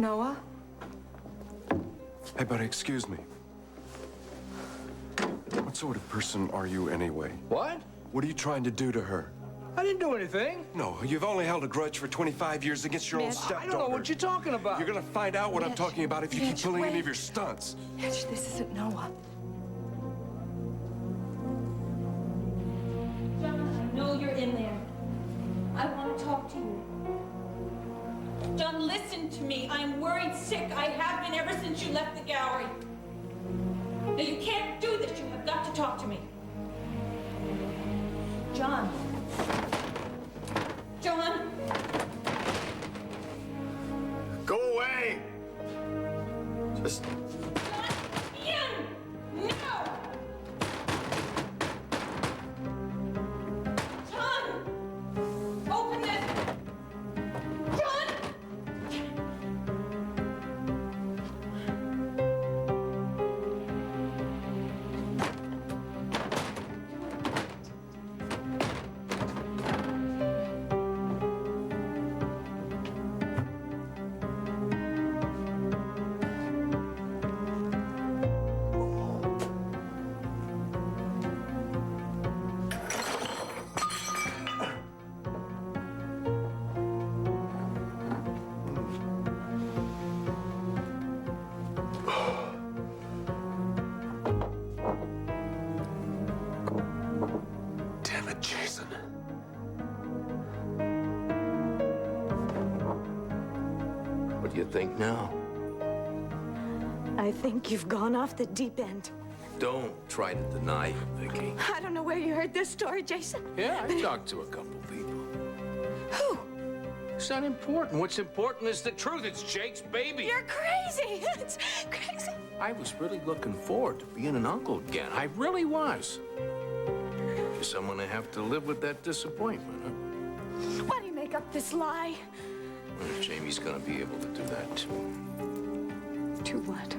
Noah? Hey, buddy, excuse me. What sort of person are you anyway? What? What are you trying to do to her? I didn't do anything. No, you've only held a grudge for 25 years against your own Mitch, stepdaughter. I don't know what you're talking about. You're gonna find out what I'm Mitch, talking about if you keep Mitch, pulling any wait. of your stunts. Mitch, this isn't Noah. John, I know you're in there. I want to talk to you. John, listen to me. I'm worried sick. I have been ever since you left the gallery. Now, you can't do this. You have got to talk to me. John. John. Go away! Just... John. Ian. No. John. Open this. John. Damn it, Jason. What do you think now? I think you've gone off the deep end. Don't try to deny it, Vicky. I don't know where you heard this story, Jason. Yeah, I talked to a couple people. Who? It's not important. What's important is the truth. It's Jake's baby. You're crazy. It's crazy. I was really looking forward to being an uncle again. I really was. Guess I'm gonna have to live with that disappointment, huh? Why do you make up this lie? Well, Jamie's gonna be able to do that, too. To what?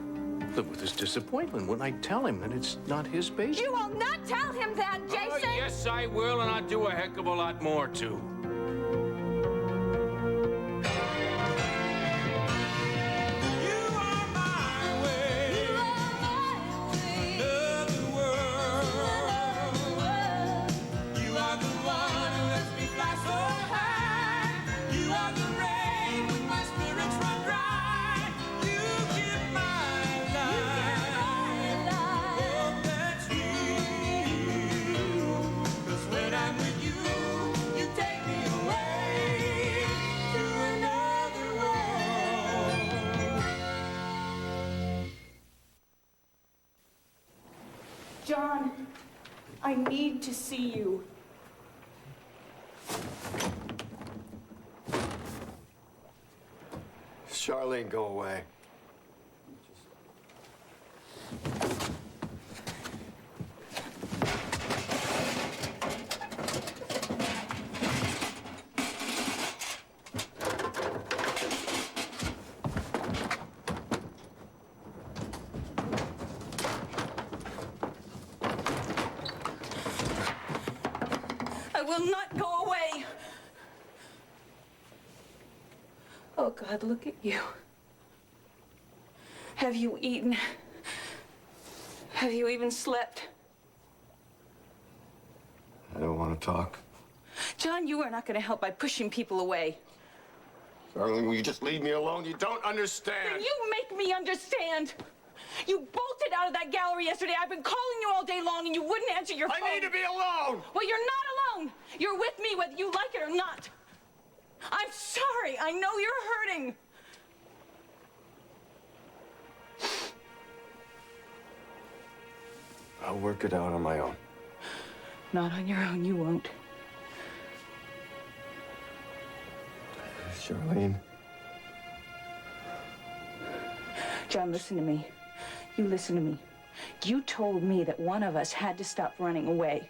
Live with his disappointment when I tell him that it's not his baby. You will not tell him that, Jason! Oh, yes, I will, and I'll do a heck of a lot more, too. John, I need to see you. Charlene, go away. I will not go away. Oh, God, look at you. Have you eaten? Have you even slept? I don't want to talk. John, you are not going to help by pushing people away. Charlene, will you just leave me alone? You don't understand. Then you make me understand. You bolted out of that gallery yesterday. I've been calling you all day long, and you wouldn't answer your phone. I need to be alone! Well, you're not alone. You're with me whether you like it or not. I'm sorry. I know you're hurting. I'll work it out on my own. Not on your own, you won't. Charlene. John, listen to me. You listen to me. You told me that one of us had to stop running away.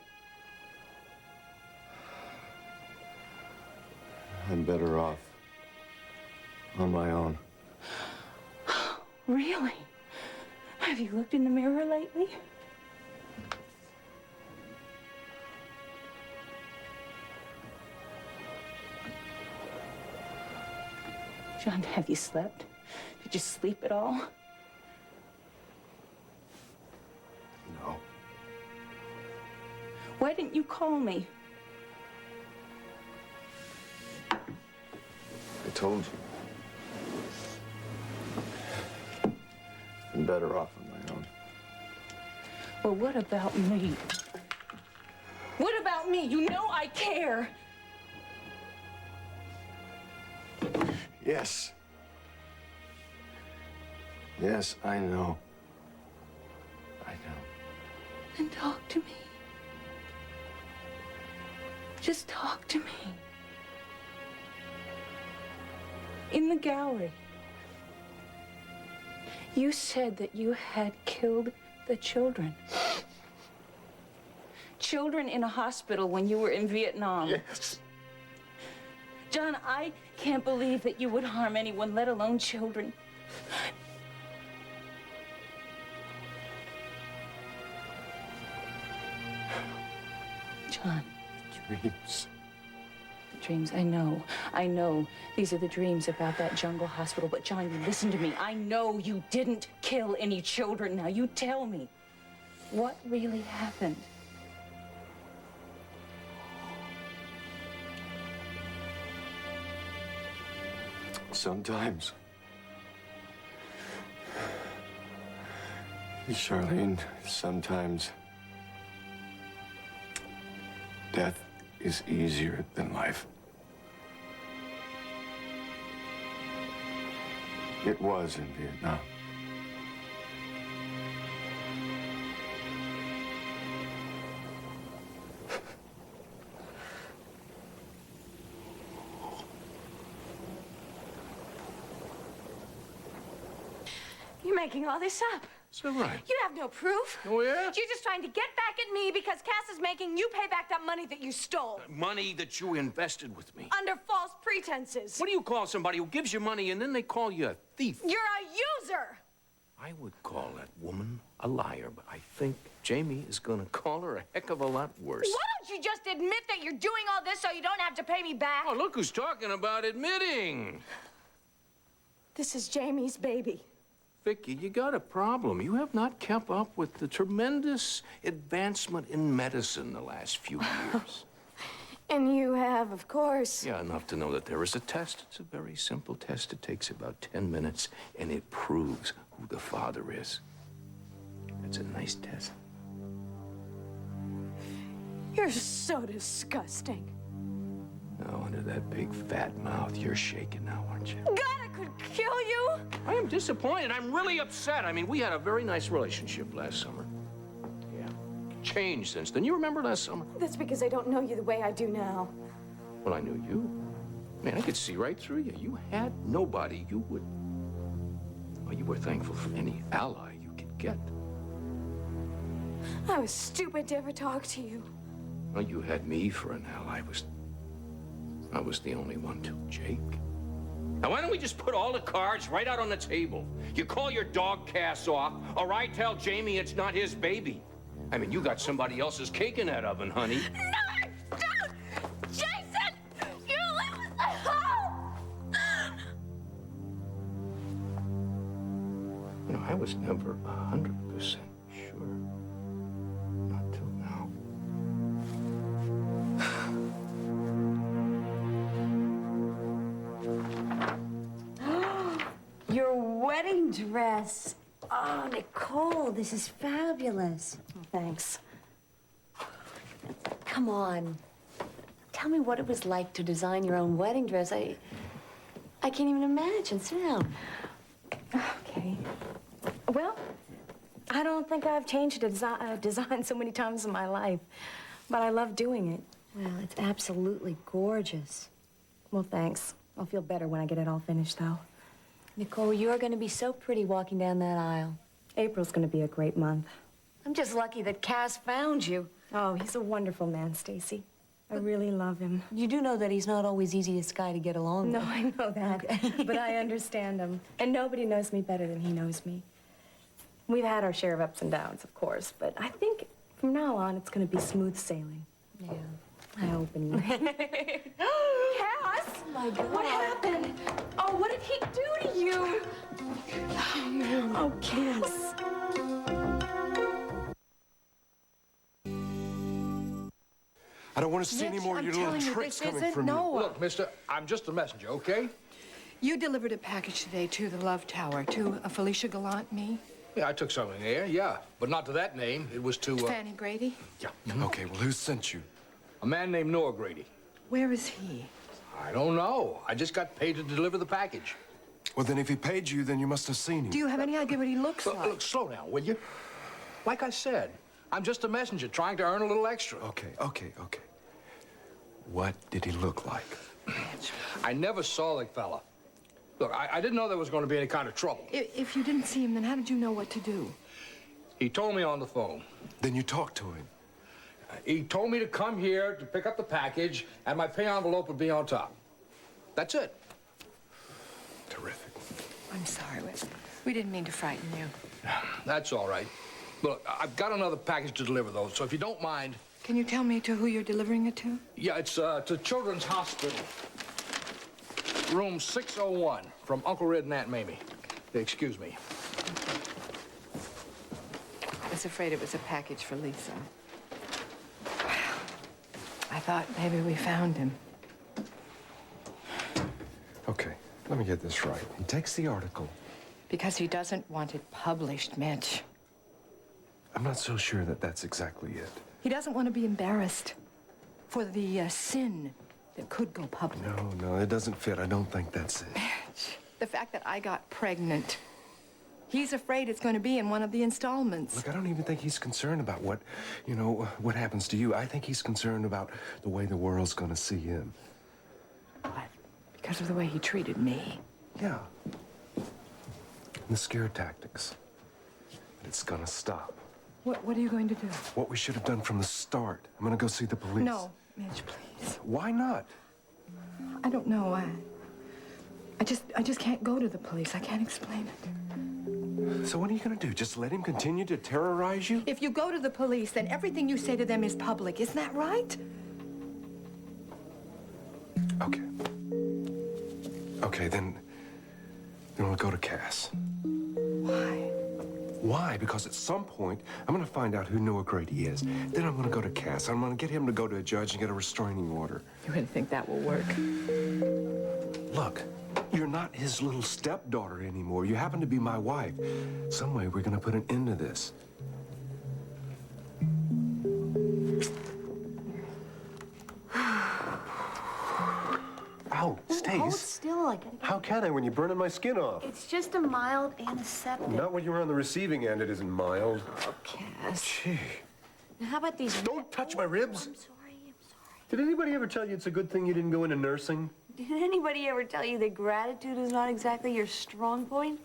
I'm better off on my own. Really? Have you looked in the mirror lately? John, have you slept? Did you sleep at all? No. Why didn't you call me? I told you. I'm better off on my own. Well, what about me? What about me? You know I care. Yes. Yes, I know. I know. Then talk to me. Just talk to me. In the gallery, you said that you had killed the children. Children in a hospital when you were in Vietnam. Yes. John, I can't believe that you would harm anyone, let alone children. John. Dreams. Dreams, I know. These are the dreams about that jungle hospital. But John, you listen to me. I know you didn't kill any children. Now you tell me, what really happened? Sometimes. Charlene, sometimes death is easier than life. It was in Vietnam. You're making all this up. Is that right? You have no proof. Oh, yeah? You're just trying to get back at me because Cass is making you pay back that money that you stole. Money that you invested with me. Under false pretenses. What do you call somebody who gives you money and then they call you a thief? You're a user. I would call that woman a liar, but I think Jamie is gonna call her a heck of a lot worse. Why don't you just admit that you're doing all this so you don't have to pay me back? Oh, look who's talking about admitting. This is Jamie's baby. Vicky, you got a problem. You have not kept up with the tremendous advancement in medicine the last few years. And you have, of course. Yeah, enough to know that there is a test. It's a very simple test. It takes about 10 minutes, and it proves who the father is. It's a nice test. You're so disgusting. Now, under that big fat mouth, you're shaking now, aren't you? God, I could kill you. I am disappointed. I'm really upset. I mean, we had a very nice relationship last summer. Yeah. Changed since then. You remember last summer? That's because I don't know you the way I do now. Well, I knew you. Man, I could see right through you. You had nobody you would... Well, you were thankful for any ally you could get. I was stupid to ever talk to you. Well, you had me for an ally. I was the only one to Jake. Now, why don't we just put all the cards right out on the table? You call your dog Cass off, or I tell Jamie it's not his baby. I mean, you got somebody else's cake in that oven, honey. No, don't! Jason! You live with the hoe! You know, I was never 100% sure. Not till now. Your wedding dress. Oh, Nicole, this is fabulous. Thanks. Come on. Tell me what it was like to design your own wedding dress. I can't even imagine. Sit down. Okay. Well, I don't think I've changed a design so many times in my life, but I love doing it. Well, it's absolutely gorgeous. Well, thanks. I'll feel better when I get it all finished, though. Nicole, you're going to be so pretty walking down that aisle. April's gonna be a great month. I'm just lucky that Cass found you. Oh, he's a wonderful man, Stacy. I really love him. You do know that he's not always easiest guy to get along No, with. I know that, but I understand him. And nobody knows me better than he knows me. We've had our share of ups and downs, of course, but I think from now on it's gonna be smooth sailing. Yeah, I hope and Cass! Oh, my God. What happened? Oh, what did he do to you? Oh, Cass. I don't want to see any more of your little tricks coming from you. Look, mister, I'm just a messenger, okay? You delivered a package today to the Love Tower, to Felicia Gallant, me? Yeah, I took something there, yeah. But not to that name. It was to, Fanny Grady? yeah. Okay, well, who sent you? A man named Noah Grady. Where is he? I don't know. I just got paid to deliver the package. Well, then if he paid you, then you must have seen him. Do you have any idea what he looks like? Look, slow down, will you? Like I said, I'm just a messenger trying to earn a little extra. Okay. What did he look like? I never saw the fella. Look, I didn't know there was going to be any kind of trouble. If you didn't see him, then how did you know what to do? He told me on the phone. Then you talked to him. He told me to come here to pick up the package, and my pay envelope would be on top. That's it. Terrific. I'm sorry. We didn't mean to frighten you. That's all right. Look, I've got another package to deliver, though, so if you don't mind... Can you tell me to who you're delivering it to? Yeah, it's to Children's Hospital. Room 601, from Uncle Red and Aunt Mamie. Excuse me. I was afraid it was a package for Lisa. I thought maybe we found him. Okay, let me get this right. He takes the article. Because he doesn't want it published, Mitch. I'm not so sure that that's exactly it. He doesn't want to be embarrassed for the sin that could go public. No, it doesn't fit. I don't think that's it. Mitch, the fact that I got pregnant. He's afraid it's going to be in one of the installments. Look, I don't even think he's concerned about what happens to you. I think he's concerned about the way the world's going to see him. What? Because of the way he treated me. Yeah. The scare tactics. But it's going to stop. What are you going to do? What we should have done from the start. I'm going to go see the police. No, Mitch, please. Why not? I don't know. I just can't go to the police. I can't explain it. So what are you going to do? Just let him continue to terrorize you? If you go to the police, then everything you say to them is public. Isn't that right? Okay. Okay, then we'll go to Cass. Why? Why? Because at some point, I'm going to find out who Noah Grady is. Then I'm going to go to Cass. I'm going to get him to go to a judge and get a restraining order. You wouldn't think that will work. Look, you're not his little stepdaughter anymore. You happen to be my wife. Some way we're going to put an end to this. Ow, Stace. Hold still. I gotta get... How can I when you're burning my skin off? It's just a mild antiseptic. Not when you're on the receiving end, it isn't mild. Oh, Cass. Gee. Now, how about these... Don't touch my ribs. I'm sorry. Did anybody ever tell you it's a good thing you didn't go into nursing? Did anybody ever tell you that gratitude is not exactly your strong point?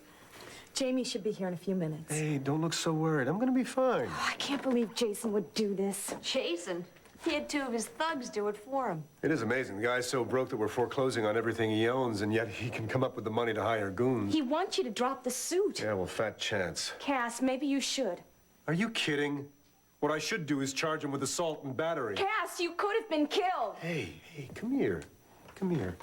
Jamie should be here in a few minutes. Hey, don't look so worried. I'm gonna be fine. Oh, I can't believe Jason would do this. Jason. He had two of his thugs do it for him. It is amazing. The guy's so broke that we're foreclosing on everything he owns, and yet he can come up with the money to hire goons. He wants you to drop the suit. Yeah, well, fat chance. Cass, maybe you should. Are you kidding? What I should do is charge him with assault and battery. Cass, you could have been killed. Hey, come here. Come here.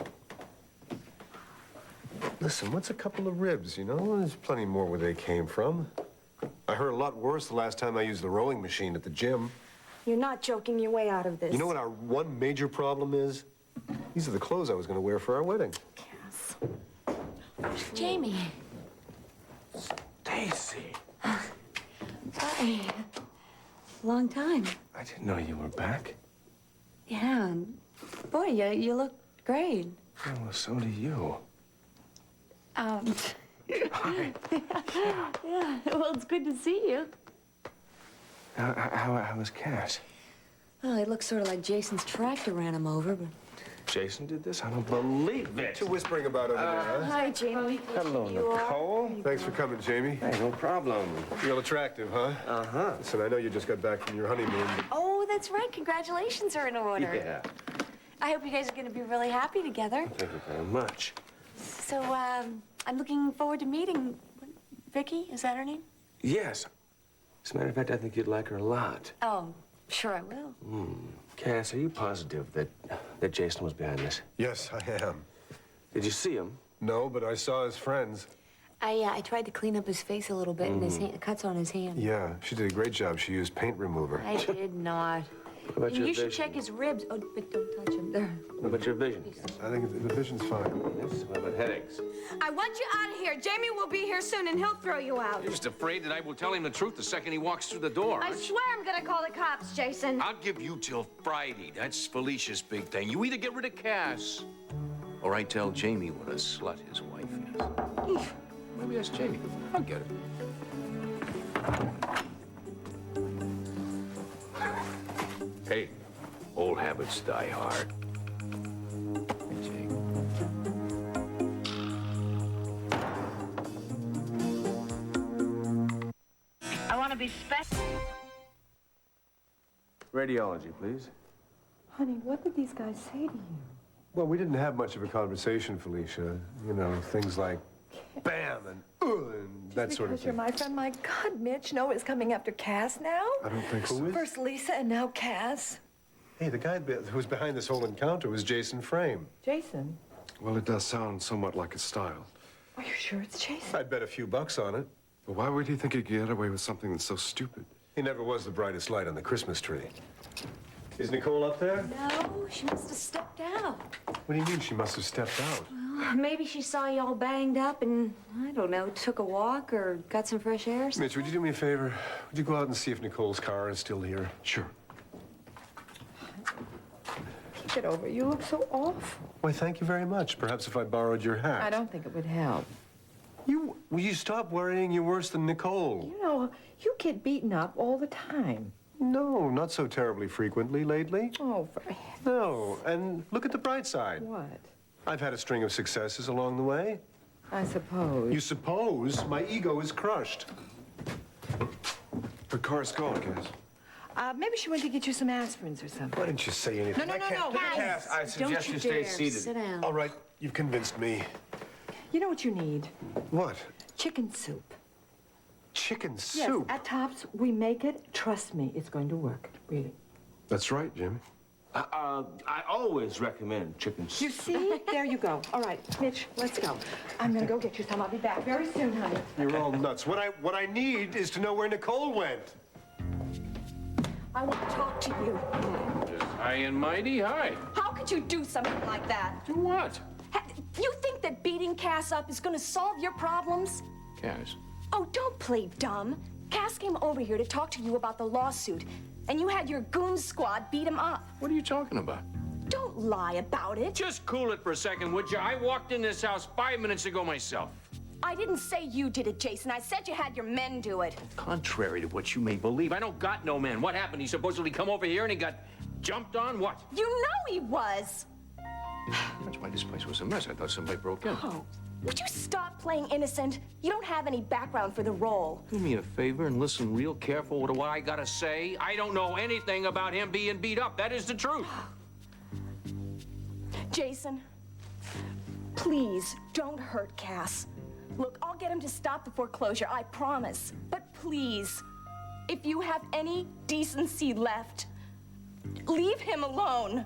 Listen, what's a couple of ribs, you know? There's plenty more where they came from. I heard a lot worse the last time I used the rowing machine at the gym. You're not joking your way out of this. You know what our one major problem is? These are the clothes I was going to wear for our wedding. Cass. Jamie. Stacy. Hi. Long time. I didn't know you were back. Yeah. Boy, you look great. Yeah, well, so do you. Hi. Yeah. Well, it's good to see you. How was Cass? Well, it looks sort of like Jason's tractor ran him over, but... Jason did this? I don't believe it. What you whispering about over there, huh? Hi, Jamie. Hello, Nicole. Thanks for coming, Jamie. Hey, no problem. Real attractive, huh? Uh-huh. Listen, I know you just got back from your honeymoon. Oh, that's right. Congratulations are in order. Yeah. I hope you guys are going to be really happy together. Thank you very much. So, I'm looking forward to meeting... Vicky, is that her name? Yes. As a matter of fact, I think you'd like her a lot. Oh, sure I will. Cass, are you positive that that Jason was behind this? Yes, I am. Did you see him? No, but I saw his friends. I tried to clean up his face a little bit and his cuts on his hand. Yeah, she did a great job. She used paint remover. I did not. What about And your you should vision? check his ribs. Oh, but don't touch him. There. What about your vision? I think the vision's fine. Yes. What about headaches? I want you out of here. Jamie will be here soon, and he'll throw you out. You're just afraid that I will tell him the truth the second he walks through the door. I swear I'm gonna call the cops, Jason. I'll give you till Friday. That's Felicia's big thing. You either get rid of Cass, or I tell Jamie what a slut his wife is. Maybe that's Jamie. I'll get it. Hey, old habits die hard. Hey, Jake. I want to be special. Radiology, please. Honey, what did these guys say to you? Well, we didn't have much of a conversation, Felicia. You know, things like bam and that sort of Because you're thing. my friend. My God, Mitch, Noah's coming after Cass now? I don't think so. First Lisa and now Cass. Hey, the guy who was behind this whole encounter was Jason Frame. Jason? Well, it does sound somewhat like his style. Are you sure it's Jason? I'd bet a few bucks on it. But why would he think he'd get away with something that's so stupid? He never was the brightest light on the Christmas tree. Is Nicole up there? No, she must have stepped out. What do you mean she must have stepped out? Maybe she saw you all banged up and, I don't know, took a walk or got some fresh air. Mitch, would you do me a favor? Would you go out and see if Nicole's car is still here? Sure. Get over. You look so awful. Why, thank you very much. Perhaps if I borrowed your hat. I don't think it would help. Will you stop worrying? You're worse than Nicole. You know, you get beaten up all the time. No, not so terribly frequently lately. Oh, for heaven's No, and look at the bright side. what? I've had a string of successes along the way. I suppose. You suppose my ego is crushed. Her car's gone, Cass. Maybe she went to get you some aspirins or something. Why didn't you say anything? No, Cass, I Don't suggest you you stay dare. seated. Sit down. All right, you've convinced me. You know what you need? What? Chicken soup. Chicken Yes, soup? at Tops, we make it. Trust me, it's going to work. Really. That's right, Jimmy. I always recommend chicken soup. You see? There you go. All right, Mitch, let's go. I'm gonna go get you some. I'll be back very soon, honey. You're all nuts. What I need is to know where Nicole went. I want to talk to you. Just high and mighty, hi. How could you do something like that? Do what? You think that beating Cass up is going to solve your problems? Cass. Oh, don't play dumb. Cass came over here to talk to you about the lawsuit, and you had your goon squad beat him up. What are you talking about? Don't lie about it. Just cool it for a second, would you? I walked in this house 5 minutes ago myself. I didn't say you did it, Jason. I said you had your men do it. Contrary to what you may believe, I don't got no man. What happened? He supposedly come over here and he got jumped on? What? You know he was. That's why this place was a mess. I thought somebody broke in. Oh, would you stop playing innocent? You don't have any background for the role. Do me a favor and listen real careful to what I gotta say. I don't know anything about him being beat up. That is the truth. Jason, please don't hurt Cass. Look, I'll get him to stop the foreclosure, I promise. But please, if you have any decency left, leave him alone.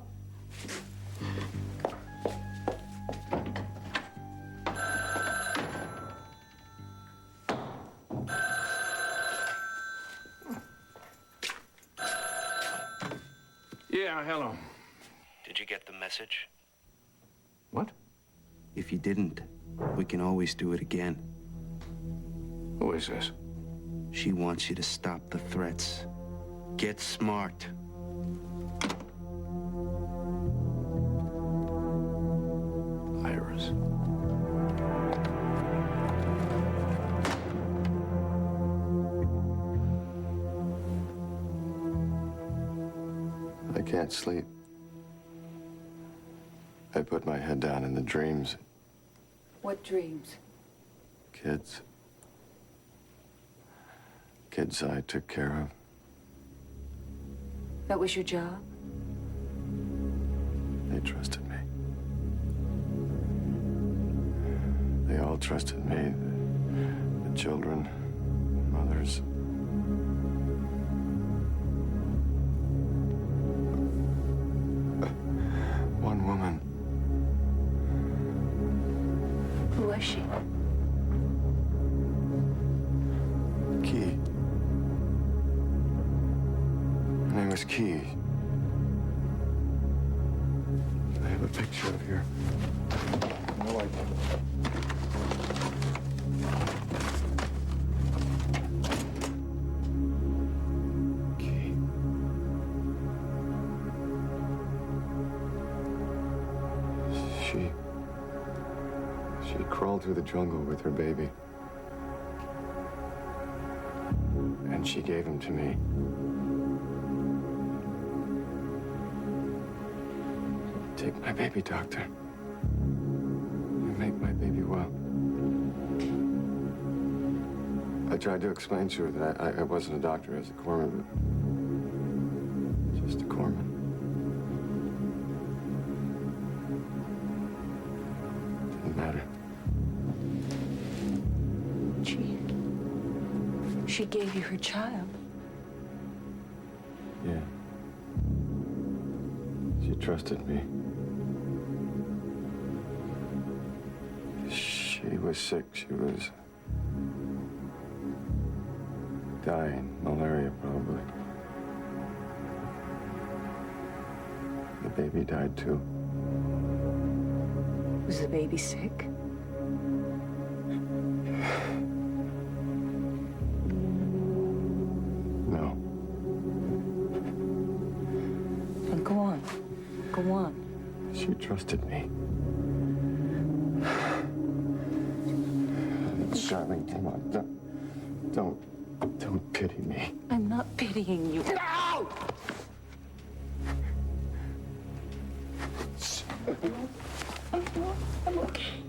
Yeah, hello. Did you get the message? What? If you didn't, we can always do it again. Who is this? She wants you to stop the threats. Get smart. Iris. I can't sleep. I put my head down in the dreams. What dreams? Kids. Kids I took care of. That was your job? They trusted me. They all trusted me. The children, mothers. key. I have a picture of your... No, I don't. Key. She crawled through the jungle with her baby. And she gave him to me. Take my baby, doctor. You make my baby well. I tried to explain to her that I wasn't a doctor, as a corpsman, but just a corpsman. Didn't matter. She gave you her child. Yeah. She trusted me. She was sick. She was dying. Malaria, probably. The baby died, too. Was the baby sick? No. Well, go on. Go on. She trusted me. Darling, come on. Don't pity me. I'm not pitying you. No! I'm okay.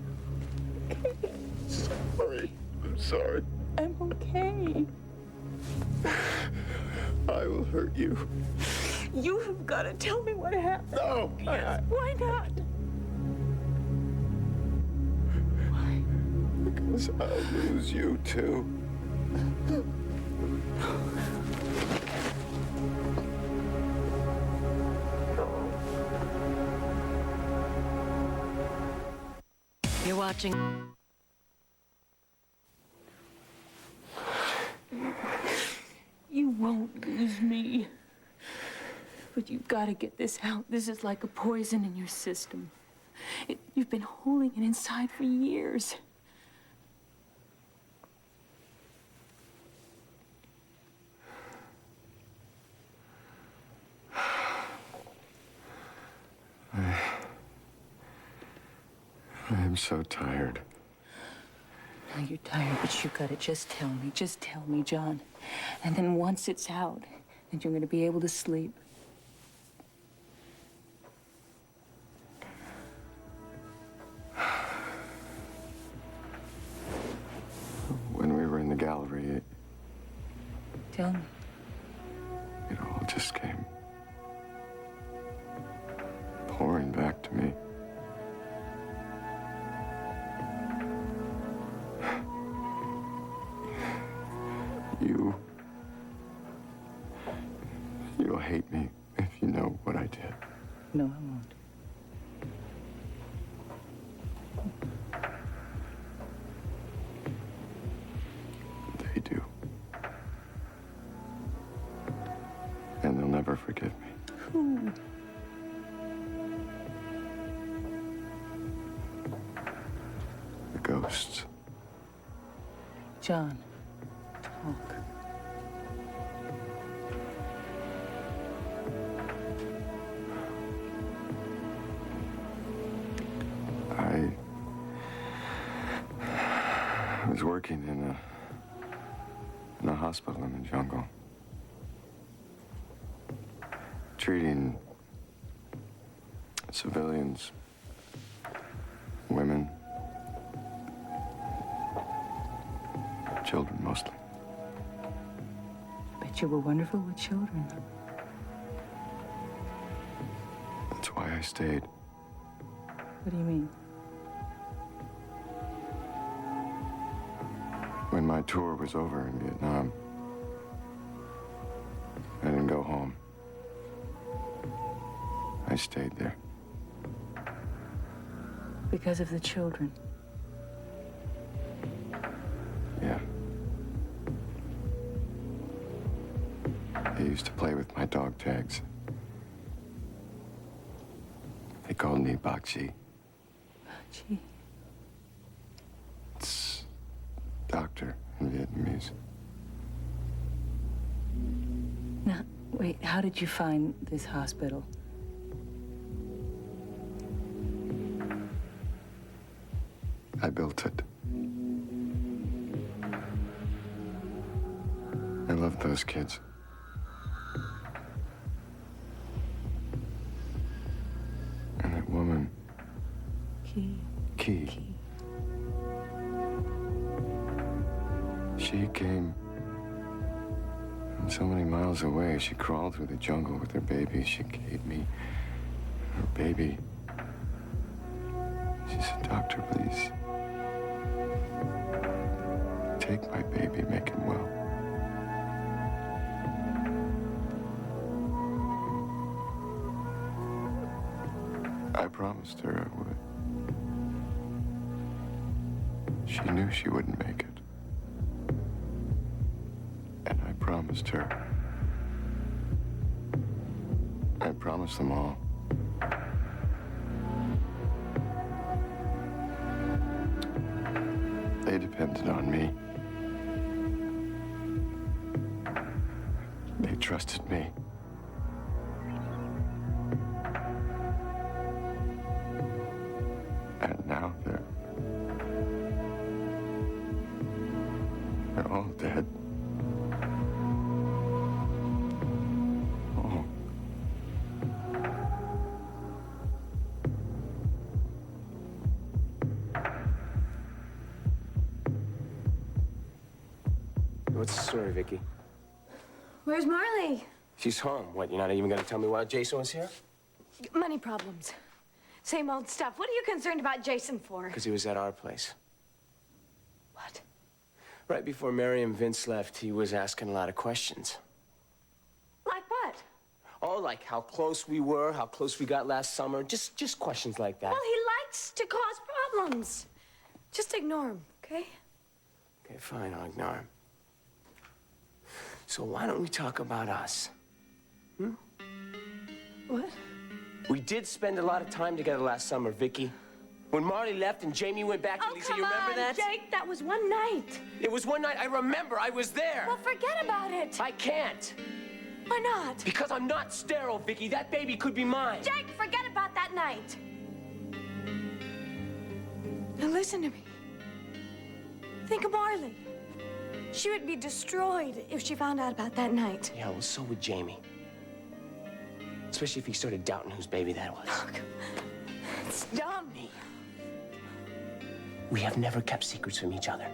Sorry. I'm sorry. I'm okay. I will hurt you. You have got to tell me what happened. No! Why not? Because I'll lose you, too. You're watching. You won't lose me. But you've got to get this out. This is like a poison in your system. You've been holding it inside for years. I am so tired. Now you're tired, but you gotta just tell me. Just tell me, John. And then once it's out, then you're gonna be able to sleep. When we were in the gallery, Tell me. it all just came pouring back to me. You'll hate me if you know what I did. No, I won't. They do. And they'll never forgive me. Who? The ghosts. John, talk. I was working in a hospital in the jungle, treating civilians, women, children mostly. Bet you were wonderful with children. That's why I stayed. What do you mean? When my tour was over in Vietnam, I didn't go home. I stayed there. Because of the children. Yeah. He used to play with my dog tags. They called me Bakshi. Gee. It's doctor in Vietnamese. Now, wait, how did you find this hospital? I built it. I love those kids. And that woman, Key. She came from so many miles away. She crawled through the jungle with her baby. She gave me her baby. She said, "Doctor, please. Take my baby, make him well." I promised her I would. She knew she wouldn't make it. And I promised her. I promised them all. They depended on me. They trusted me. And now they're all dead. Oh. What's the story, Vicky? Where's Marley? She's home. What, you're not even gonna tell me why Jason was here? Money problems. Same old stuff. What are you concerned about Jason for? Because he was at our place. What? Right before Mary and Vince left, he was asking a lot of questions. Like what? Oh, like how close we were, how close we got last summer. Just questions like that. Well, he likes to cause problems. Just ignore him, okay? Okay, fine, I'll ignore him. So why don't we talk about us? What? We did spend a lot of time together last summer, Vicky. When Marley left and Jamie went back to Lisa, you remember that? Jake, that was one night. It was one night, I remember, I was there. Well, forget about it. I can't. Why not? Because I'm not sterile, Vicky. That baby could be mine. Jake, forget about that night. Now listen to me. Think of Marley. She would be destroyed if she found out about that night. Yeah, well, so would Jamie. Especially if he started doubting whose baby that was. Look, it's dumb. We have never kept secrets from each other.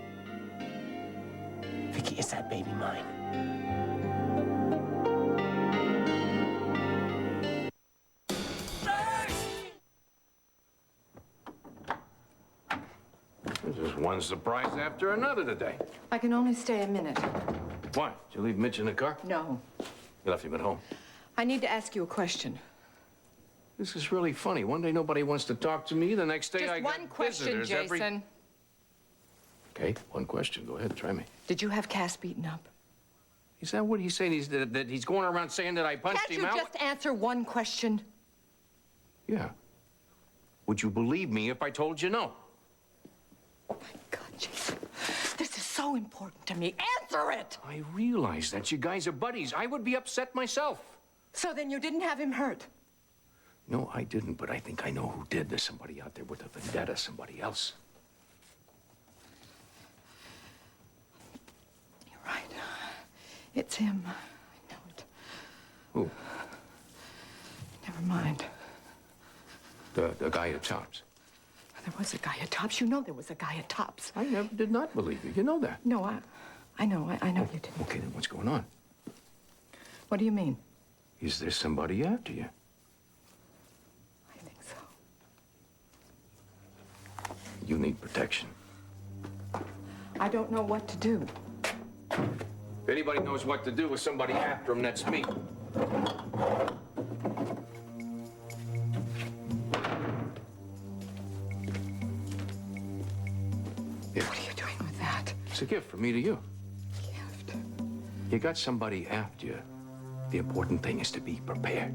Vicky, is that baby mine? This is one surprise after another today. I can only stay a minute. Why? Did you leave Mitch in the car? No. You left him at home. I need to ask you a question. This is really funny. One day nobody wants to talk to me. The next day I Just one got question, visitors Jason. Okay, one question. Go ahead, try me. Did you have Cass beaten up? Is that what he's saying? That he's going around saying that I punched him out? Can't you just answer one question? Yeah. Would you believe me if I told you no? Oh, my God, Jason. This is so important to me. Answer it! I realize that you guys are buddies. I would be upset myself. So then you didn't have him hurt? No, I didn't, but I think I know who did. There's somebody out there with a vendetta, somebody else. You're right. It's him. I know it. Who? Never mind. The guy at Tops. There was a guy at Tops. You know there was a guy at Tops. I never did not believe you. You know that. No, I know. I know you didn't. Okay, then what's going on? What do you mean? Is there somebody after you? I think so. You need protection. I don't know what to do. If anybody knows what to do with somebody after him, that's me. What are you doing with that? It's a gift from me to you. Gift. You got somebody after you The important thing is to be prepared.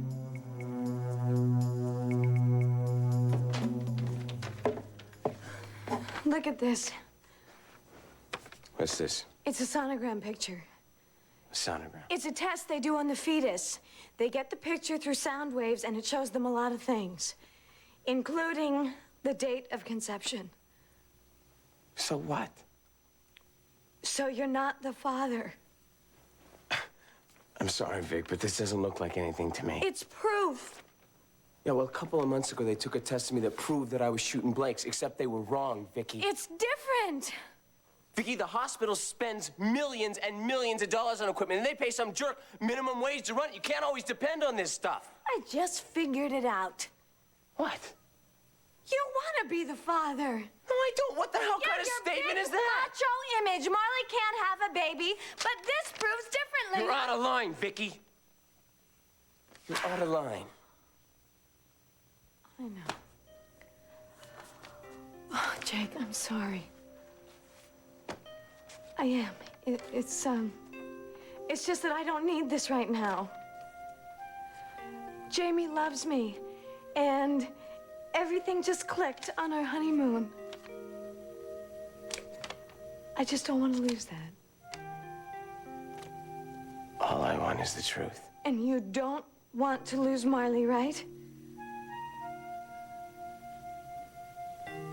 Look at this. What's this? It's a sonogram picture. A sonogram. It's a test they do on the fetus. They get the picture through sound waves, and it shows them a lot of things, including the date of conception. So what? So you're not the father. I'm sorry, Vic, but this doesn't look like anything to me. It's proof. Yeah, well, a couple of months ago, they took a test of me that proved that I was shooting blanks, except they were wrong, Vicky. It's different. Vicky, the hospital spends millions and millions of dollars on equipment, and they pay some jerk minimum wage to run it. You can't always depend on this stuff. I just figured it out. What? You want to be the father. No, I don't. What the hell kind of statement is that? Macho image. Marley can't have a baby, but this proves differently. You're out of line, Vicky. You're out of line. I know. Oh, Jake, I'm sorry. I am. It's just that I don't need this right now. Jamie loves me, and everything just clicked on our honeymoon. I just don't want to lose that. All I want is the truth. And you don't want to lose Marley, right?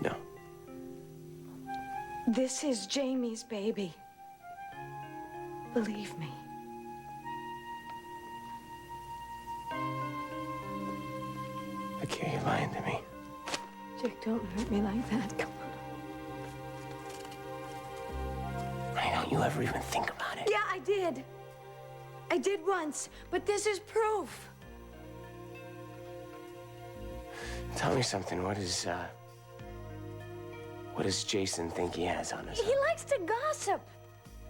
No. This is Jamie's baby. Believe me. Vicky, are you lying to me? Jake, don't hurt me like that. Come on. Why don't you ever even think about it? Yeah, I did. I did once, but this is proof. Tell me something. What does Jason think he has on us? He likes to gossip.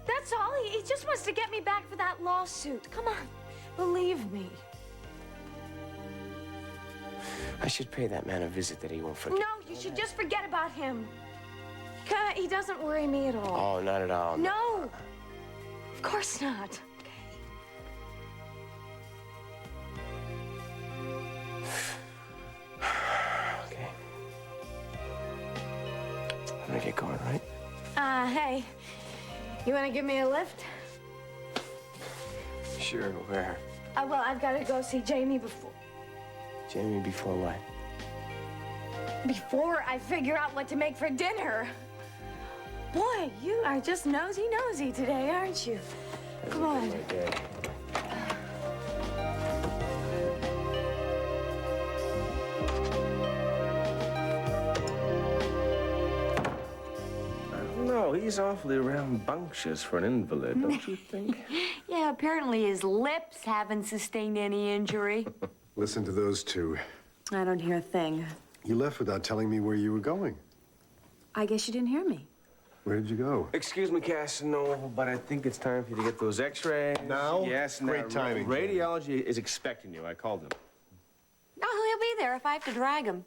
That's all. He just wants to get me back for that lawsuit. Come on. Believe me. I should pay that man a visit that he won't forget. No, you should just forget about him. He doesn't worry me at all. Oh, not at all. No. Of course not. Okay. I'm gonna get going, right? Hey. You want to give me a lift? Sure, where? Well, I've got to go see Jamie before... Jamie, before what? Before I figure out what to make for dinner. Boy, you are just nosy today, aren't you? Come on. No, he's awfully rambunctious for an invalid, don't you think? Yeah, apparently his lips haven't sustained any injury. Listen to those two. I don't hear a thing. You left without telling me where you were going. I guess you didn't hear me. Where did you go? Excuse me, Cass, no, but I think it's time for you to get those x-rays. Now? Yes, Great timing, Jim. Radiology is expecting you. I called them. Oh, he'll be there if I have to drag him.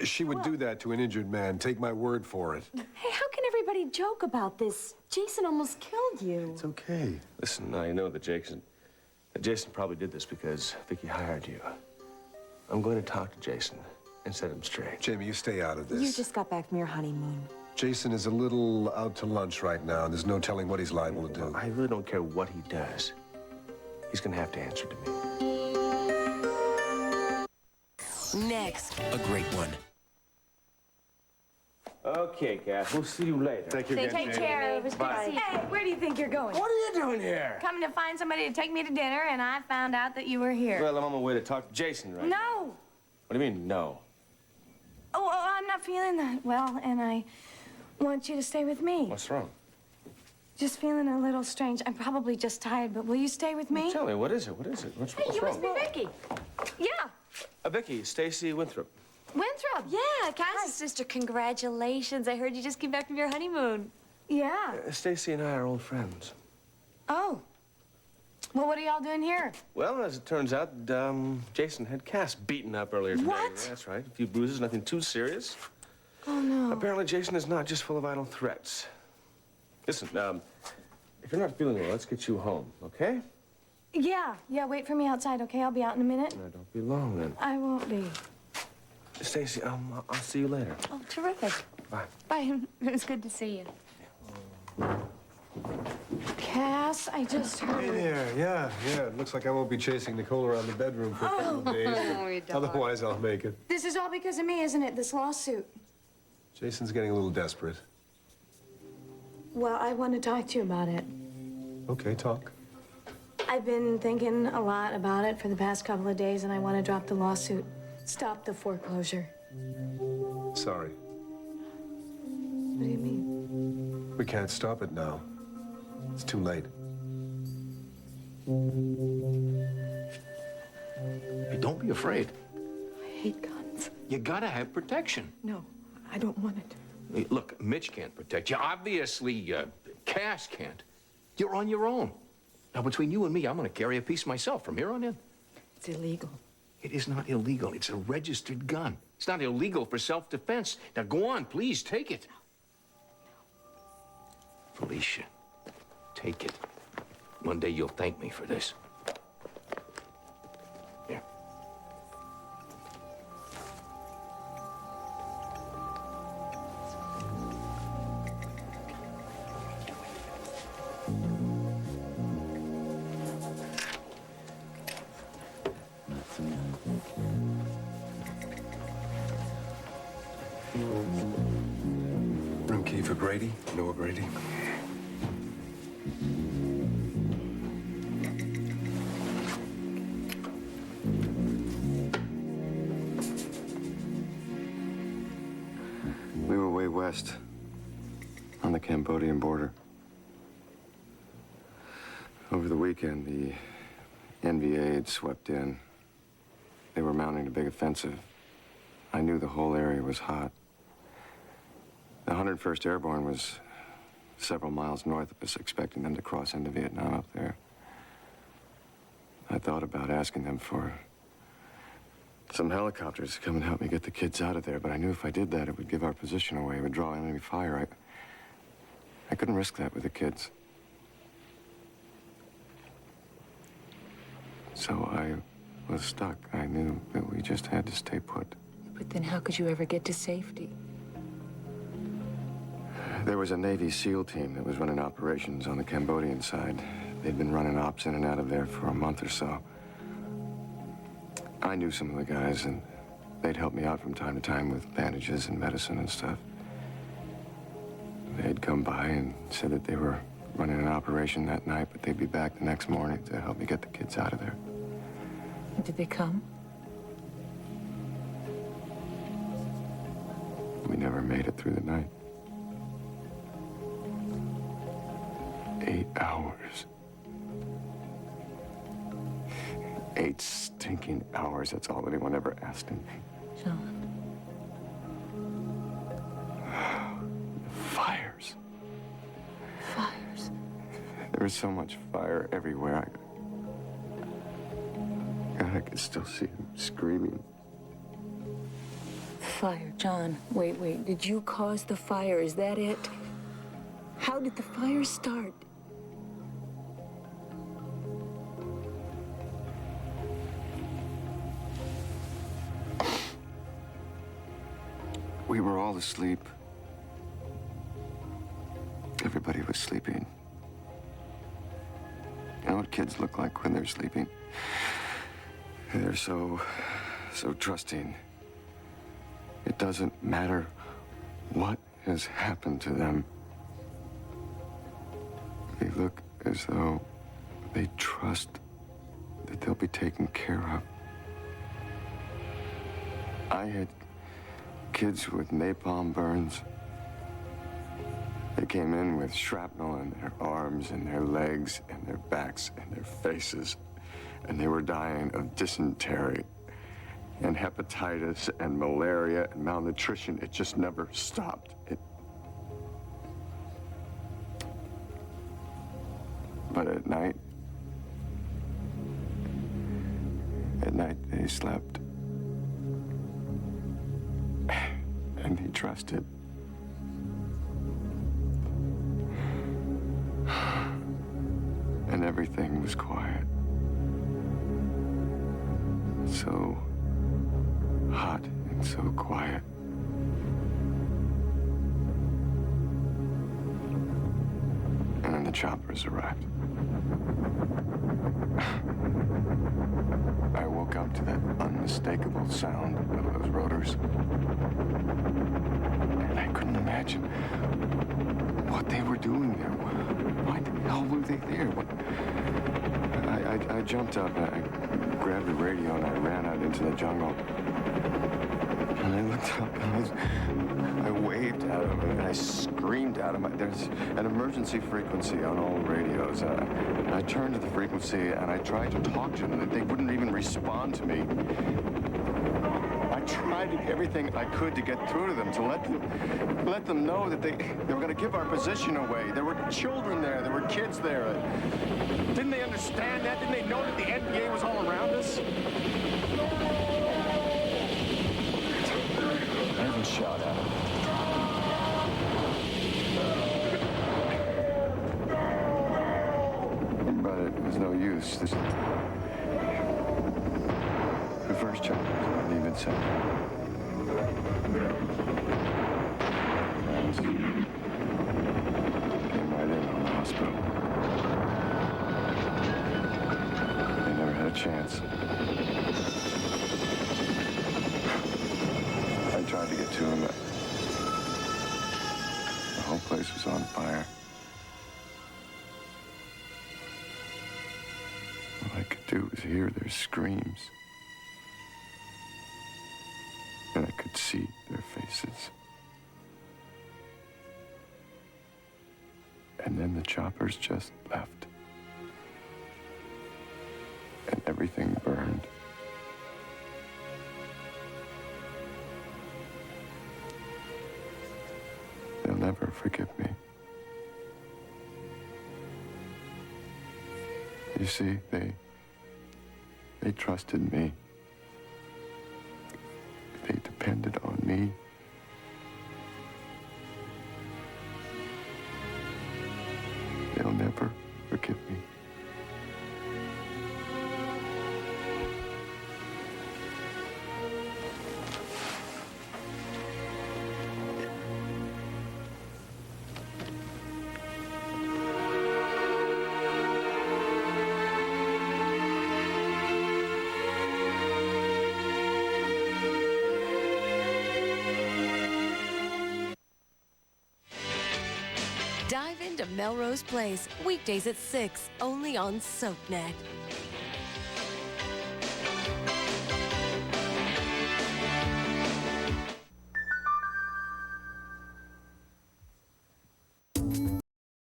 She would do that to an injured man. Take my word for it. Hey, how can everybody joke about this? Jason almost killed you. It's okay. Listen, I know that Jason probably did this because Vicky hired you. I'm going to talk to Jason and set him straight. Jamie, you stay out of this. You just got back from your honeymoon. Jason is a little out to lunch right now, and there's no telling what he's liable to do. I really don't care what he does. He's going to have to answer to me. Next. A great one. Okay, Cass, we'll see you later. Thank you again, Take Jamie. care. It was good to see you. Hey, where do you think you're going? What are you doing here? Coming to find somebody to take me to dinner, and I found out that you were here. Well, I'm on my way to talk to Jason right now. No. What do you mean, no? Oh, I'm not feeling that well, and I want you to stay with me. What's wrong? Just feeling a little strange. I'm probably just tired, but will you stay with me? Tell me, what is it? What is it? What's Hey, you wrong? must be Vicky. Yeah. Vicky, Stacy Winthrop. Winthrop. Yeah, Cass's sister, congratulations. I heard you just came back from your honeymoon. Yeah. Stacy and I are old friends. Oh. Well, what are y'all doing here? Well, as it turns out, Jason had Cass beaten up earlier today. What? That's right. A few bruises, nothing too serious. Oh, no. Apparently, Jason is not just full of idle threats. Listen, if you're not feeling well, let's get you home, okay? Yeah, wait for me outside, okay? I'll be out in a minute. No, don't be long then. I won't be. Stacy, I'll see you later. Oh, terrific. Bye. Bye. It was good to see you. Cass, I just heard... Hey there, yeah. It looks like I won't be chasing Nicole around the bedroom for a couple of days. you don't. Otherwise, I'll make it. This is all because of me, isn't it? This lawsuit. Jason's getting a little desperate. Well, I want to talk to you about it. Okay, talk. I've been thinking a lot about it for the past couple of days, and I want to drop the lawsuit. Stop the foreclosure. Sorry. What do you mean? We can't stop it now. It's too late. Hey, don't be afraid. I hate guns. You gotta have protection. No, I don't want it. Hey, look, Mitch can't protect you. Obviously, Cass can't. You're on your own. Now, between you and me, I'm gonna carry a piece myself from here on in. It's illegal. It is not illegal. It's a registered gun. It's not illegal for self-defense. Now, go on, please, take it. Felicia, take it. One day you'll thank me for this. Here. Room key for Grady, Noah Grady. We were way west, on the Cambodian border. Over the weekend, the NVA had swept in. They were mounting a big offensive. I knew the whole area was hot. The 101st Airborne was several miles north of us, expecting them to cross into Vietnam up there. I thought about asking them for some helicopters to come and help me get the kids out of there, but I knew if I did that, it would give our position away. It would draw enemy fire. I couldn't risk that with the kids. So I was stuck. I knew that we just had to stay put. But then how could you ever get to safety? There was a Navy SEAL team that was running operations on the Cambodian side. They'd been running ops in and out of there for a month or so. I knew some of the guys, and they'd help me out from time to time with bandages and medicine and stuff. They'd come by and said that they were running an operation that night, but they'd be back the next morning to help me get the kids out of there. Did they come? We never made it through the night. 8 hours. 8 stinking hours. That's all anyone ever asked of me. John. Fires. Fires. There was so much fire everywhere. I could still see him screaming. Fire, John. Wait. Did you cause the fire? Is that it? How did the fire start? We were all asleep. Everybody was sleeping. You know what kids look like when they're sleeping? They're so trusting. It doesn't matter what has happened to them. They look as though they trust that they'll be taken care of. I had kids with napalm burns. They came in with shrapnel in their arms and their legs and their backs and their faces. And they were dying of dysentery and hepatitis and malaria and malnutrition. It just never stopped. But at night they slept. And he trusted. And everything was quiet. so hot and so quiet. And then the choppers arrived. I woke up to that unmistakable sound of those rotors. And I couldn't imagine what they were doing there. Why the hell were they there? I jumped up, and I grabbed the radio, and I ran out into the jungle. And I looked up, and I waved at him, and I screamed at him. There's an emergency frequency on all radios. I turned to the frequency, and I tried to talk to them. They wouldn't even respond to me. I tried everything I could to get through to them, to let them know that they were going to give our position away. There were children there. There were kids there. Didn't they understand that? Didn't they know that the NBA was all around us? I even shot at him. But it was no use. The first chopper wasn't even sent. Came right in on the hospital. They never had a chance. I tried to get to him, but the whole place was on fire. All I could do was hear their screams. And I could see their faces. And then the choppers just left. And everything burned. They'll never forgive me. You see, they trusted me. They depended on me. They'll never forgive me. Dive into Melrose Place, weekdays at 6, only on SoapNet.